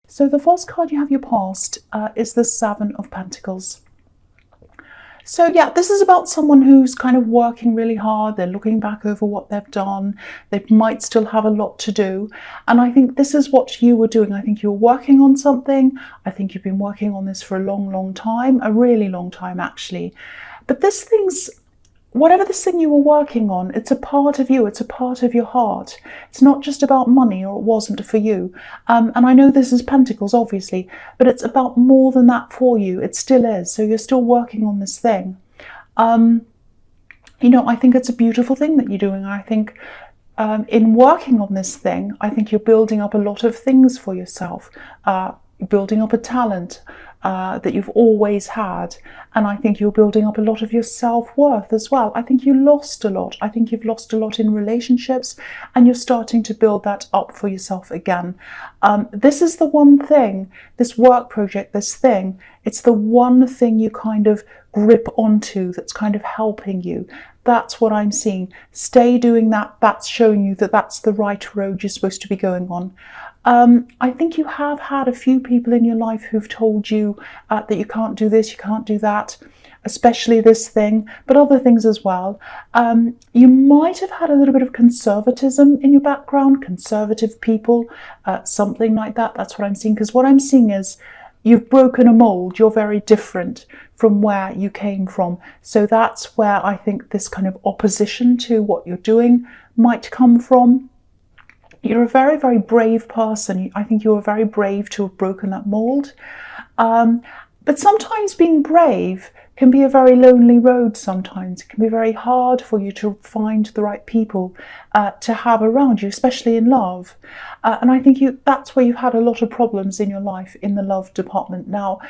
So the first card you have your past is the Seven of Pentacles. So yeah, this is about someone who's kind of working really hard. They're looking back over what they've done. They might still have a lot to do. And I think this is what you were doing. I think you were working on something. I think you've been working on this for a long, long time, a really long time actually. But whatever this thing you were working on, it's a part of you, it's a part of your heart. It's not just about money, or it wasn't for you. And I know this is Pentacles, obviously, but it's about more than that for you. It still is. So you're still working on this thing. I think it's a beautiful thing that you're doing. I think in working on this thing, I think you're building up a lot of things for yourself, building up a talent that you've always had. And I think you're building up a lot of your self-worth as well. I think you lost a lot. I think you've lost a lot in relationships, and you're starting to build that up for yourself again. This is the one thing, this work project, this thing, it's the one thing you kind of grip onto that's kind of helping you. That's what I'm seeing. Stay doing that. That's showing you that that's the right road you're supposed to be going on. I think you have had a few people in your life who've told you that you can't do this, you can't do that, especially this thing, but other things as well. You might have had a little bit of conservatism in your background, conservative people, something like that. That's what I'm seeing, because what I'm seeing is you've broken a mold. You're very different from where you came from. So that's where I think this kind of opposition to what you're doing might come from. You're a very, very brave person. I think you're very brave to have broken that mold. But sometimes being brave can be a very lonely road sometimes. It can be very hard for you to find the right people to have around you, especially in love. And I think that's where you've had a lot of problems in your life, in the love department. Now,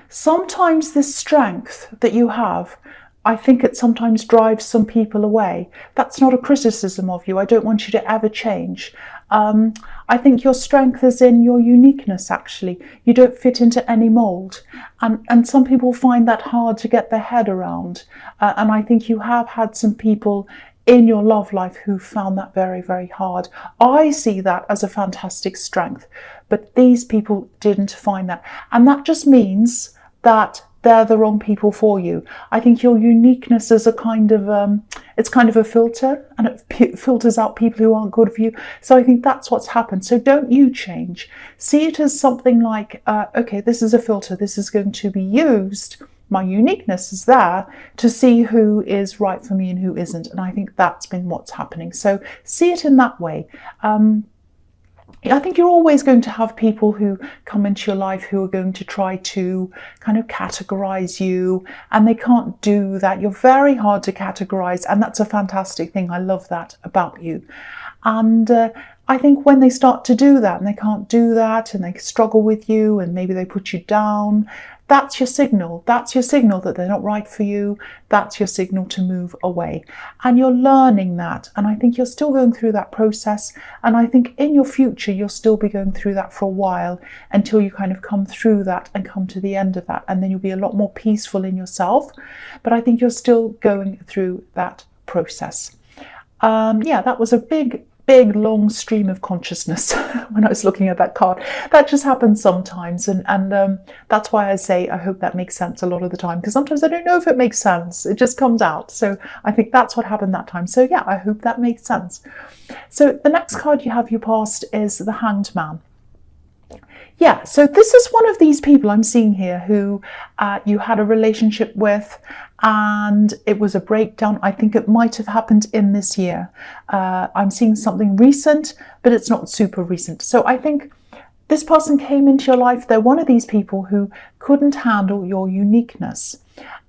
sometimes this strength that you have, I think it sometimes drives some people away. That's not a criticism of you. I don't want you to ever change. I think your strength is in your uniqueness, actually. You don't fit into any mold. And some people find that hard to get their head around. And I think you have had some people in your love life who found that very, very hard. I see that as a fantastic strength, but these people didn't find that. And that just means that they're the wrong people for you. I think your uniqueness is it's kind of a filter, and it filters out people who aren't good for you. So I think that's what's happened. So don't you change. See it as something like, okay, this is a filter. This is going to be used. My uniqueness is there to see who is right for me and who isn't. And I think that's been what's happening. So see it in that way. I think you're always going to have people who come into your life who are going to try to kind of categorize you, and they can't do that. You're very hard to categorize, and that's a fantastic thing. I love that about you. And I think when they start to do that and they can't do that and they struggle with you and maybe they put you down, that's your signal. That's your signal that they're not right for you. That's your signal to move away. And you're learning that. And I think you're still going through that process. And I think in your future, you'll still be going through that for a while until you kind of come through that and come to the end of that. And then you'll be a lot more peaceful in yourself. But I think you're still going through that process. Yeah, that was a big long stream of consciousness when I was looking at that card. That just happens sometimes, and that's why I say I hope that makes sense a lot of the time, because sometimes I don't know if it makes sense. It just comes out. So I think that's what happened that time. So yeah, I hope that makes sense. So the next card you have your past is the Hanged Man. Yeah, so this is one of these people I'm seeing here who you had a relationship with, and it was a breakdown. I think it might have happened in this year. I'm seeing something recent, but it's not super recent. So I think this person came into your life. They're one of these people who couldn't handle your uniqueness.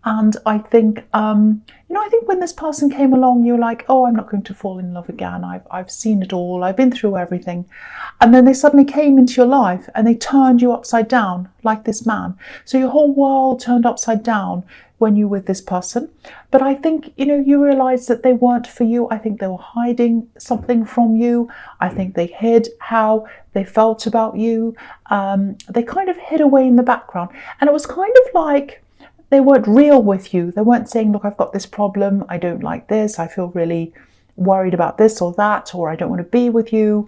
And I think, I think when this person came along, you're like, oh, I'm not going to fall in love again. I've seen it all. I've been through everything. And then they suddenly came into your life and they turned you upside down like this man. So your whole world turned upside down when you were with this person. But I think, you realized that they weren't for you. I think they were hiding something from you. I think they hid how they felt about you. They kind of hid away in the background. And it was kind of like, they weren't real with you. They weren't saying, look, I've got this problem. I don't like this. I feel really worried about this or that, or I don't want to be with you.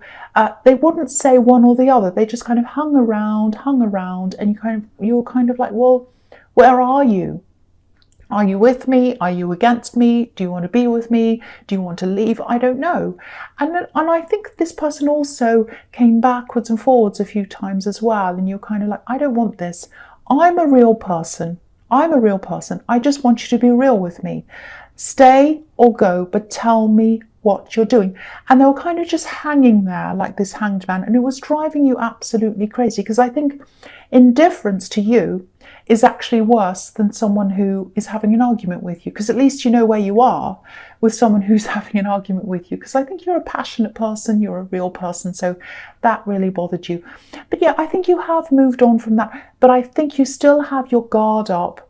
They wouldn't say one or the other. They just kind of hung around, and you're kind of like, well, where are you? Are you with me? Are you against me? Do you want to be with me? Do you want to leave? I don't know. And I think this person also came backwards and forwards a few times as well. And you're kind of like, I don't want this. I'm a real person. I'm a real person. I just want you to be real with me. Stay or go, but tell me what you're doing. And they were kind of just hanging there like this hanged man. And it was driving you absolutely crazy, because I think indifference to you is actually worse than someone who is having an argument with you, because at least you know where you are with someone who's having an argument with you, because I think you're a passionate person, you're a real person, so that really bothered you. But yeah, I think you have moved on from that, but I think you still have your guard up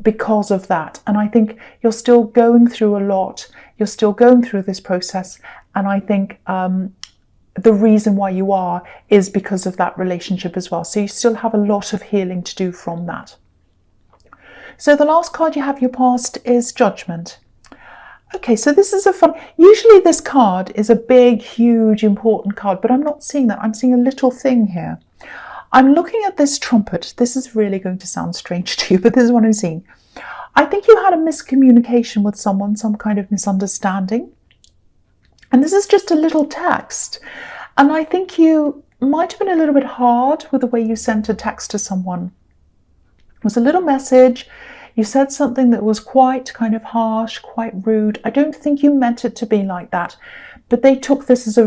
because of that, and I think you're still going through a lot, you're still going through this process, and I think the reason why you are is because of that relationship as well. So you still have a lot of healing to do from that. So the last card you have, your past, is Judgment. Okay, so this is usually this card is a big, huge, important card, but I'm not seeing that. I'm seeing a little thing here. I'm looking at this trumpet. This is really going to sound strange to you, but this is what I'm seeing. I think you had a miscommunication with someone, some kind of misunderstanding. And this is just a little text. And I think you might have been a little bit hard with the way you sent a text to someone. It was a little message. You said something that was quite kind of harsh, quite rude. I don't think you meant it to be like that. But they took this as a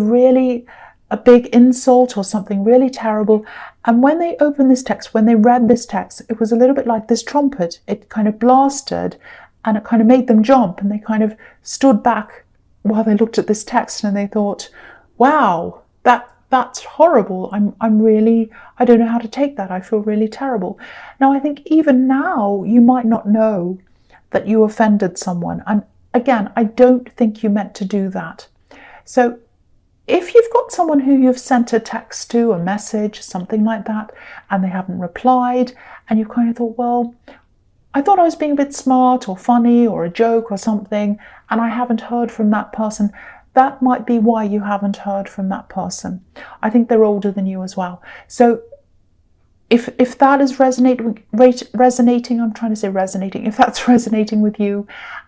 big insult or something really terrible. And when they opened this text, when they read this text, it was a little bit like this trumpet. It kind of blasted and it kind of made them jump, and they kind of stood back while they looked at this text, and they thought, wow, that's horrible. I don't know how to take that. I feel really terrible. Now, I think even now you might not know that you offended someone. And again, I don't think you meant to do that. So if you've got someone who you've sent a text to, a message, something like that, and they haven't replied, and you've kind of thought, well, I thought I was being a bit smart or funny or a joke or something, and I haven't heard from that person. That might be why you haven't heard from that person. I think they're older than you as well. So if that is resonating, if that's resonating with you,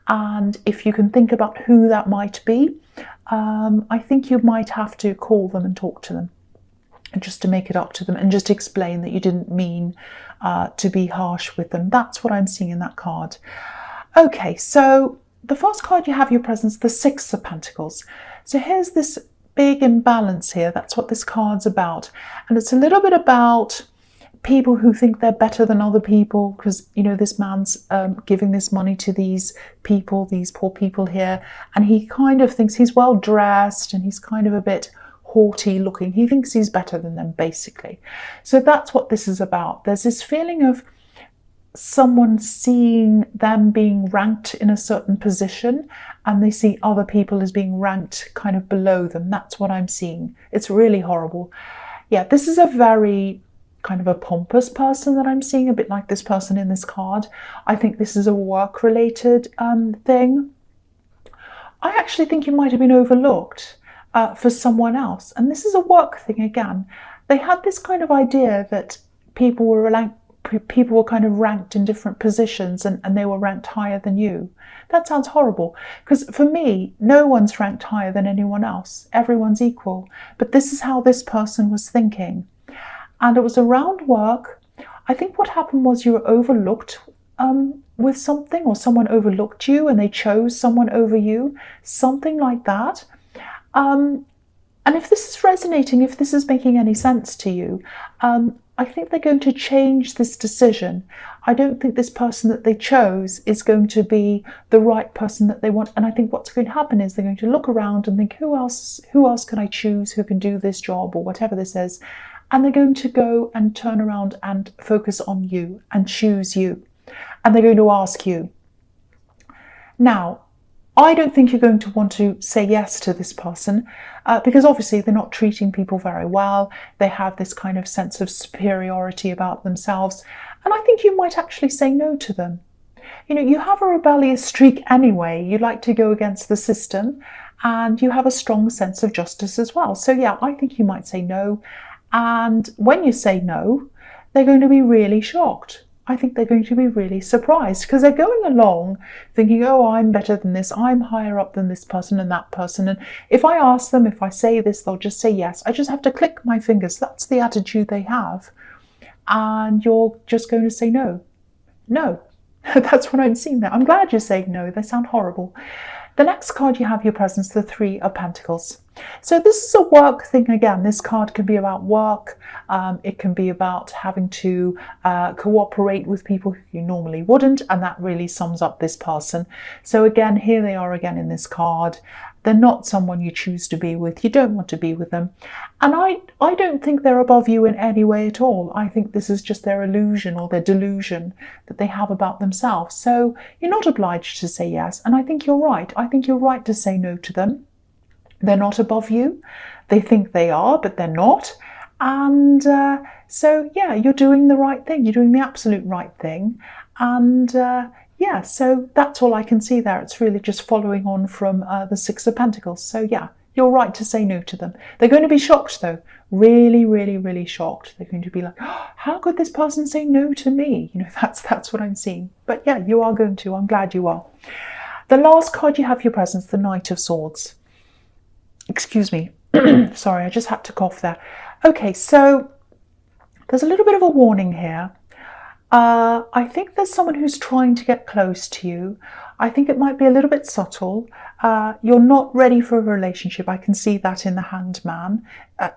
and if you can think about who that might be, I think you might have to call them and talk to them, and just to make it up to them, and just explain that you didn't mean to be harsh with them. That's what I'm seeing in that card. Okay, so the first card you have, your presence, the Six of Pentacles. So here's this big imbalance here. That's what this card's about. And it's a little bit about people who think they're better than other people, because, you know, this man's giving this money to these people, these poor people here, and he kind of thinks he's well dressed and he's kind of a bit haughty looking. He thinks he's better than them, basically. So that's what this is about. There's this feeling of someone seeing them being ranked in a certain position, and they see other people as being ranked kind of below them. That's what I'm seeing. It's really horrible. Yeah, this is a very kind of a pompous person that I'm seeing, a bit like this person in this card. I think this is a work-related thing. I actually think you might have been overlooked for someone else. And this is a work thing again. They had this kind of idea that people were kind of ranked in different positions, and they were ranked higher than you. That sounds horrible, because for me, no one's ranked higher than anyone else. Everyone's equal. But this is how this person was thinking. And it was around work. I think what happened was you were overlooked with something, or someone overlooked you and they chose someone over you, something like that. And if this is resonating, if this is making any sense to you, I think they're going to change this decision. I don't think this person that they chose is going to be the right person that they want. And I think what's going to happen is they're going to look around and think, who else can I choose who can do this job, or whatever this is. And they're going to go and turn around and focus on you and choose you. And they're going to ask you. Now, I don't think you're going to want to say yes to this person because obviously they're not treating people very well. They have this kind of sense of superiority about themselves. And I think you might actually say no to them. you know, you have a rebellious streak anyway. You like to go against the system, and you have a strong sense of justice as well. So yeah, I think you might say no. And when you say no, they're going to be really shocked. I think they're going to be really surprised, because they're going along thinking, oh, I'm better than this, I'm higher up than this person and that person. And if I ask them, if I say this, they'll just say yes. I just have to click my fingers. That's the attitude they have. And you're just going to say no. No. That's what I'm seeing there. I'm glad you're saying no. They sound horrible. The next card you have your presence, the Three of Pentacles. So this is a work thing again. This card can be about work. It can be about having to cooperate with people who you normally wouldn't, and that really sums up this person. So again, here they are again in this card. They're not someone you choose to be with. You don't want to be with them. And I don't think they're above you in any way at all. I think this is just their illusion or their delusion that they have about themselves. So you're not obliged to say yes. And I think you're right. I think you're right to say no to them. They're not above you. They think they are, but they're not. And so, yeah, you're doing the right thing. You're doing the absolute right thing. And yeah, so that's all I can see there. It's really just following on from the Six of Pentacles. So yeah, you're right to say no to them. They're going to be shocked though. Really, really, really shocked. They're going to be like, oh, how could this person say no to me? You know, that's what I'm seeing. But yeah, you are going to. I'm glad you are. The last card you have your presence, the Knight of Swords. Excuse me. Sorry, I just had to cough there. Okay, so there's a little bit of a warning here. I think there's someone who's trying to get close to you. I think it might be a little bit subtle. You're not ready for a relationship. I can see that in the Hanged Man.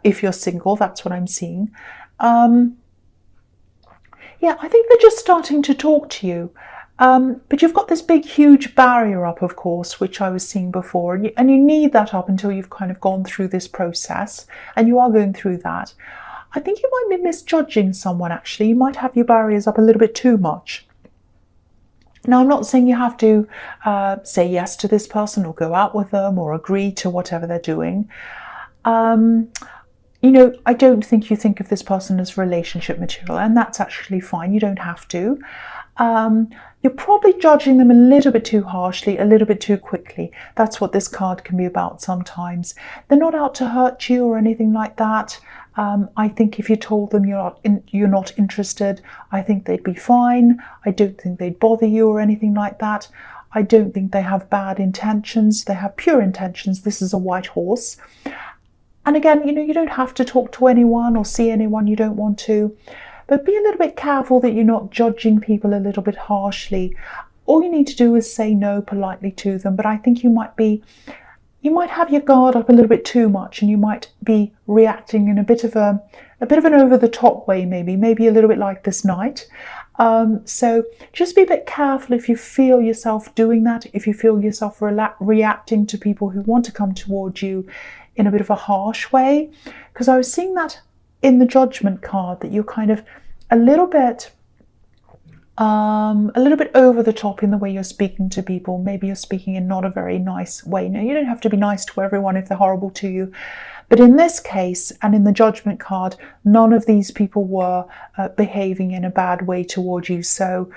If you're single, that's what I'm seeing. Yeah, I think they're just starting to talk to you. But you've got this big, huge barrier up, of course, which I was seeing before. And you need that up until you've kind of gone through this process. And you are going through that. I think you might be misjudging someone, actually. You might have your barriers up a little bit too much. Now, I'm not saying you have to say yes to this person or go out with them or agree to whatever they're doing. You know, I don't think you think of this person as relationship material, and that's actually fine. You don't have to. You're probably judging them a little bit too harshly, a little bit too quickly. That's what this card can be about sometimes. They're not out to hurt you or anything like that. I think if you told them you're not interested, I think they'd be fine. I don't think they'd bother you or anything like that. I don't think they have bad intentions. They have pure intentions. This is a white horse. And again, you know, you don't have to talk to anyone or see anyone you don't want to. But be a little bit careful that you're not judging people a little bit harshly. All you need to do is say no politely to them. But I think you might have your guard up a little bit too much, and you might be reacting in a bit of an over-the-top way, maybe a little bit like this knight. So just be a bit careful if you feel yourself doing that, if you feel yourself reacting to people who want to come towards you in a bit of a harsh way. Because I was seeing that in the Judgment card, that you're kind of a little bit over the top in the way you're speaking to people. Maybe you're speaking in not a very nice way. Now, you don't have to be nice to everyone if they're horrible to you. But in this case, and in the Judgment card, none of these people were behaving in a bad way towards you. So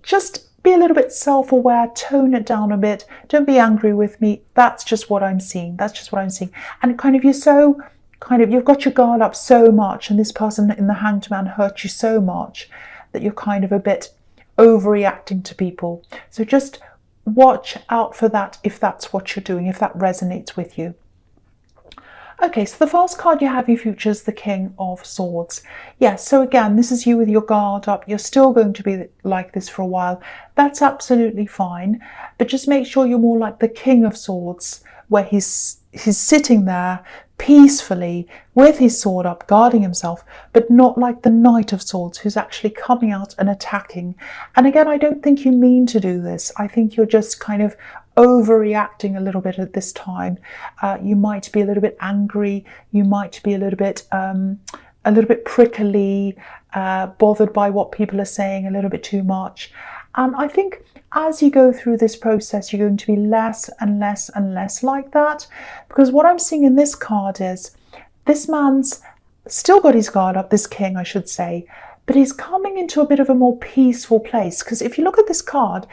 just be a little bit self-aware, tone it down a bit. Don't be angry with me. That's just what I'm seeing. That's just what I'm seeing. And kind of you've got your guard up so much, and this person in the Hanged Man hurt you so much that you're kind of a bit overreacting to people. So just watch out for that if that's what you're doing, if that resonates with you. Okay, so the first card you have your future is the King of Swords. Yes, so again, this is you with your guard up. You're still going to be like this for a while. That's absolutely fine. But just make sure you're more like the King of Swords, where he's sitting there peacefully with his sword up, guarding himself, but not like the Knight of Swords, who's actually coming out and attacking. And again, I don't think you mean to do this. I think you're just kind of overreacting a little bit at this time. You might be a little bit angry. You might be a little bit prickly, bothered by what people are saying a little bit too much. And I think as you go through this process, you're going to be less and less and less like that. Because what I'm seeing in this card is this man's still got his guard up, this king, I should say, but he's coming into a bit of a more peaceful place. Because if you look at this card,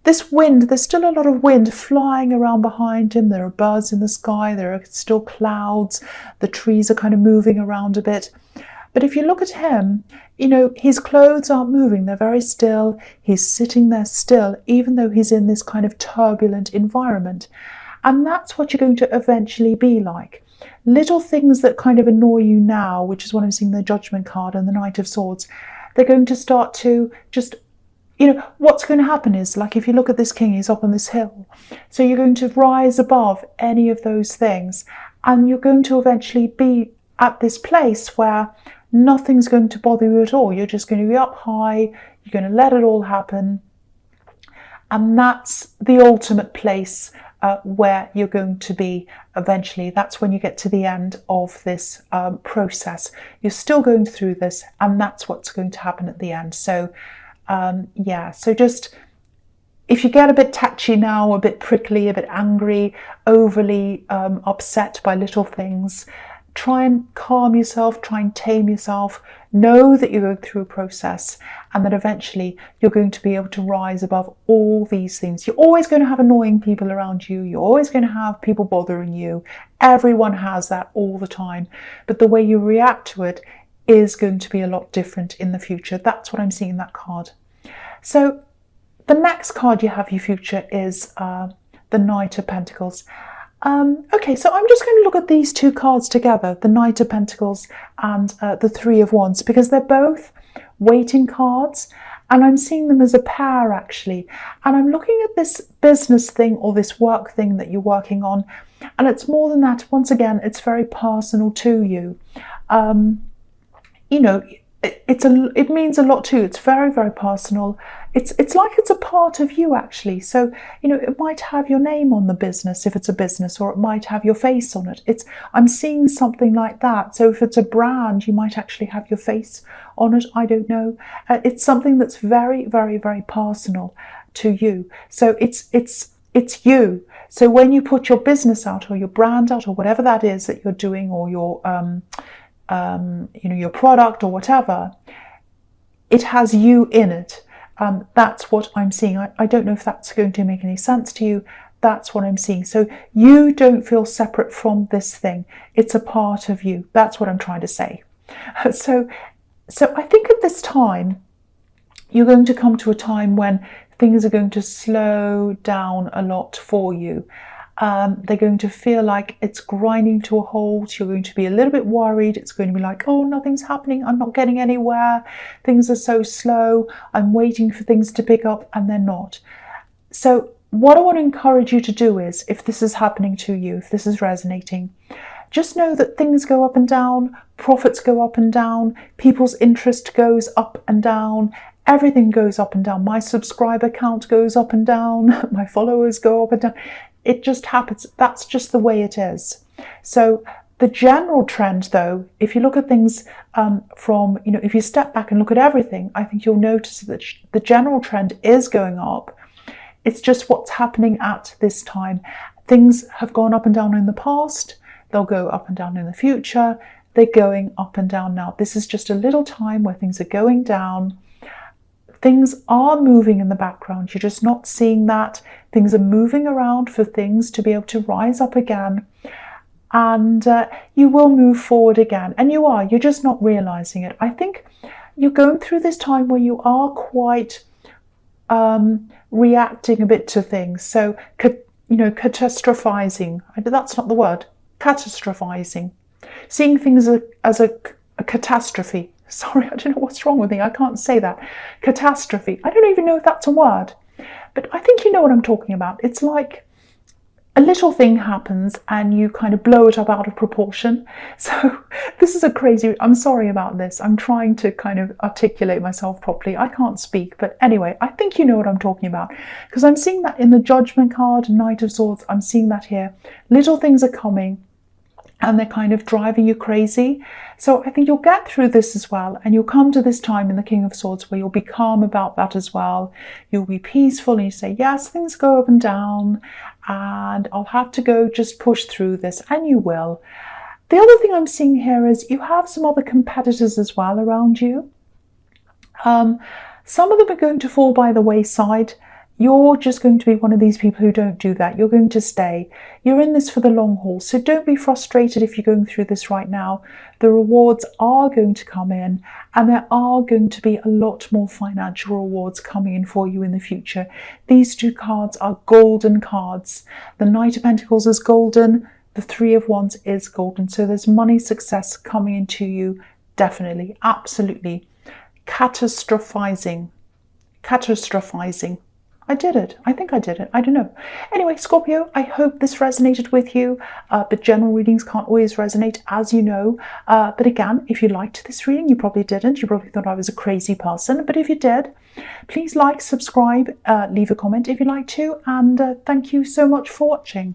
this wind, there's still a lot of wind flying around behind him. There are birds in the sky. There are still clouds. The trees are kind of moving around a bit. But if you look at him, you know, his clothes aren't moving. They're very still. He's sitting there still, even though he's in this kind of turbulent environment. And that's what you're going to eventually be like. Little things that kind of annoy you now, which is what I'm seeing the Judgment card and the Knight of Swords, they're going to start to just, you know, what's going to happen is, like, if you look at this king, he's up on this hill. So you're going to rise above any of those things, and you're going to eventually be at this place where nothing's going to bother you at all. You're just going to be up high. You're going to let it all happen. And that's the ultimate place where you're going to be eventually. That's when you get to the end of this process. You're still going through this, and that's what's going to happen at the end. So yeah, so just, if you get a bit touchy now, a bit prickly, a bit angry, overly upset by little things, try and calm yourself, try and tame yourself. Know that you're going through a process, and that eventually you're going to be able to rise above all these things. You're always going to have annoying people around you. You're always going to have people bothering you. Everyone has that all the time. But the way you react to it is going to be a lot different in the future. That's what I'm seeing in that card. So the next card you have, your future, is the Knight of Pentacles. Okay, so I'm just going to look at these two cards together, the Knight of Pentacles and the Three of Wands, because they're both waiting cards, and I'm seeing them as a pair, actually. And I'm looking at this business thing or this work thing that you're working on, and it's more than that. Once again, it's very personal to you. You know, it means a lot to you. It's very, very personal. It's like it's a part of you, actually. So, you know, it might have your name on the business if it's a business, or it might have your face on it. I'm seeing something like that. So if it's a brand, you might actually have your face on it. I don't know. It's something that's very, very, very personal to you. So it's you. So when you put your business out, or your brand out, or whatever that is that you're doing, or your you know, your product or whatever, it has you in it. That's what I'm seeing. I don't know if that's going to make any sense to you. That's what I'm seeing. So you don't feel separate from this thing. It's a part of you. That's what I'm trying to say. So I think at this time, you're going to come to a time when things are going to slow down a lot for you. They're going to feel like it's grinding to a halt. You're going to be a little bit worried. It's going to be like, oh, nothing's happening. I'm not getting anywhere. Things are so slow. I'm waiting for things to pick up, and they're not. So what I want to encourage you to do is, if this is happening to you, if this is resonating, just know that things go up and down. Profits go up and down. People's interest goes up and down. Everything goes up and down. My subscriber count goes up and down. My followers go up and down. It just happens. That's just the way it is. So the general trend, though, if you look at things from, you know, if you step back and look at everything, I think you'll notice that the general trend is going up. It's just what's happening at this time. Things have gone up and down in the past. They'll go up and down in the future. They're going up and down now. This is just a little time where things are going down. Things are moving in the background. You're just not seeing that. Things are moving around for things to be able to rise up again. And you will move forward again. And you are. You're just not realizing it. I think you're going through this time where you are quite reacting a bit to things. So, you know, catastrophizing. That's not the word. Catastrophizing. Seeing things as a catastrophe. Sorry, I don't know what's wrong with me. I can't say that. Catastrophe. I don't even know if that's a word. But I think you know what I'm talking about. It's like a little thing happens and you kind of blow it up out of proportion. So this is a crazy... I'm sorry about this. I'm trying to kind of articulate myself properly. I can't speak. But anyway, I think you know what I'm talking about. Because I'm seeing that in the Judgment card, Knight of Swords. I'm seeing that here. Little things are coming, and they're kind of driving you crazy. So I think you'll get through this as well, and you'll come to this time in the King of Swords where you'll be calm about that as well. You'll be peaceful, and you say, yes, things go up and down, and I'll have to go just push through this, and you will. The other thing I'm seeing here is you have some other competitors as well around you. Some of them are going to fall by the wayside. You're just going to be one of these people who don't do that. You're going to stay. You're in this for the long haul. So don't be frustrated if you're going through this right now. The rewards are going to come in, and there are going to be a lot more financial rewards coming in for you in the future. These two cards are golden cards. The Knight of Pentacles is golden. The Three of Wands is golden. So there's money success coming into you. Definitely. Absolutely. Catastrophizing. I did it. I think I did it. I don't know. Anyway, Scorpio, I hope this resonated with you, but general readings can't always resonate, as you know. But again, if you liked this reading, you probably didn't. You probably thought I was a crazy person. But if you did, please like, subscribe, leave a comment if you'd like to. And thank you so much for watching.